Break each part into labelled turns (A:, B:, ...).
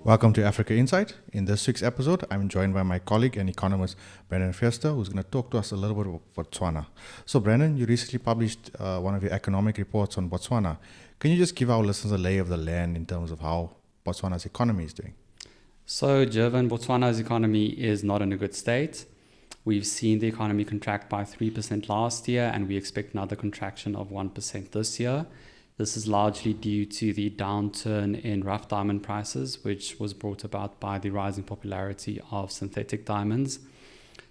A: Welcome to Africa Insight. In this week's episode, I'm joined by my colleague and economist, Brendon, who's going to talk to us a little bit about Botswana. So, Brendon, you recently published one of your economic reports on Botswana. Can you just give our listeners a lay of the land in terms of how Botswana's economy is doing?
B: So, Jervin, Botswana's economy is not in a good state. We've seen the economy contract by 3% last year, and we expect another contraction of 1% this year. This is largely due to the downturn in rough diamond prices, which was brought about by the rising popularity of synthetic diamonds.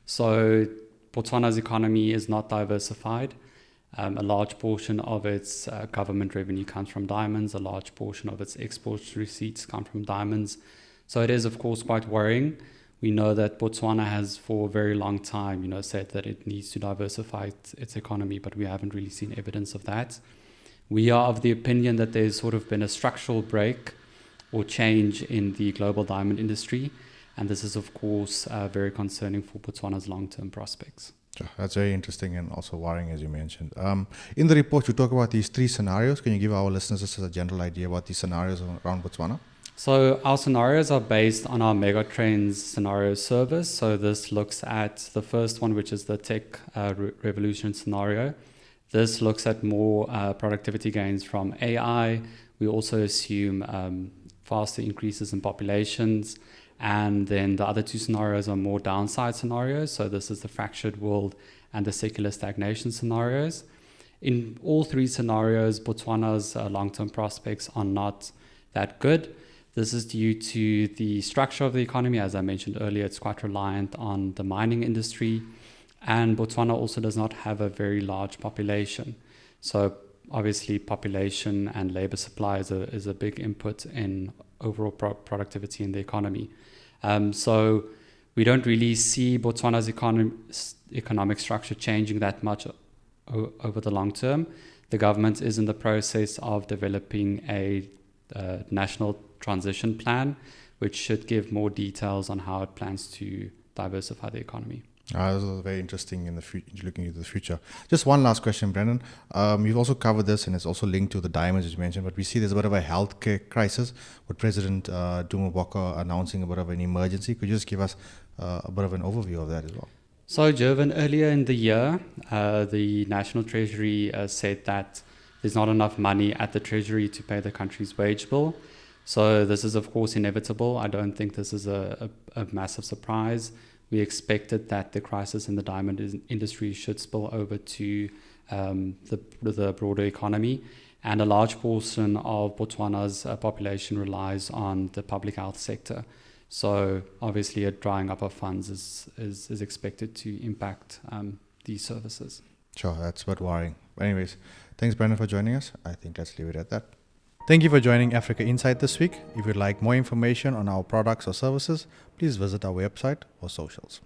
B: So Botswana's economy is not diversified. A large portion of its government revenue comes from diamonds. A large portion of its export receipts come from diamonds. So it is, of course, quite worrying. We know that Botswana has for a very long time, said that it needs to diversify its economy, but we haven't really seen evidence of that. We are of the opinion that there's sort of been a structural break or change in the global diamond industry, and this is, of course, very concerning for Botswana's long-term prospects.
A: Sure. That's very interesting and also worrying, as you mentioned. In the report, you talk about these three scenarios. Can you give our listeners just a general idea about these scenarios around Botswana?
B: So our scenarios are based on our Megatrends scenario service. So this looks at the first one, which is the tech revolution scenario. This looks at more productivity gains from AI. We also assume faster increases in populations. And then the other two scenarios are more downside scenarios. So this is the fractured world and the secular stagnation scenarios. In all three scenarios, Botswana's long-term prospects are not that good. This is due to the structure of the economy. As I mentioned earlier, it's quite reliant on the mining industry. And Botswana also does not have a very large population. So obviously population and labor supply is a big input in overall productivity in the economy. So we don't really see Botswana's economic structure changing that much over the long term. The government is in the process of developing a national transition plan, which should give more details on how it plans to diversify the economy.
A: This is very interesting in the looking into the future. Just one last question, Brendon. You've also covered this, and it's also linked to the diamonds, as you mentioned, but we see there's a bit of a healthcare crisis with President Duma Boko announcing a bit of an emergency. Could you just give us a bit of an overview of that as well?
B: So, Jervin, earlier in the year, the National Treasury said that there's not enough money at the Treasury to pay the country's wage bill. So this is, of course, inevitable. I don't think this is a massive surprise. We expected that the crisis in the diamond industry should spill over to the broader economy, and a large portion of Botswana's population relies on the public health sector. So obviously a drying up of funds is expected to impact these services.
A: Sure, that's a bit worrying. Anyways, thanks, Brendon, for joining us. I think let's leave it at that. Thank you for joining Africa Insight this week. If you'd like more information on our products or services, please visit our website or socials.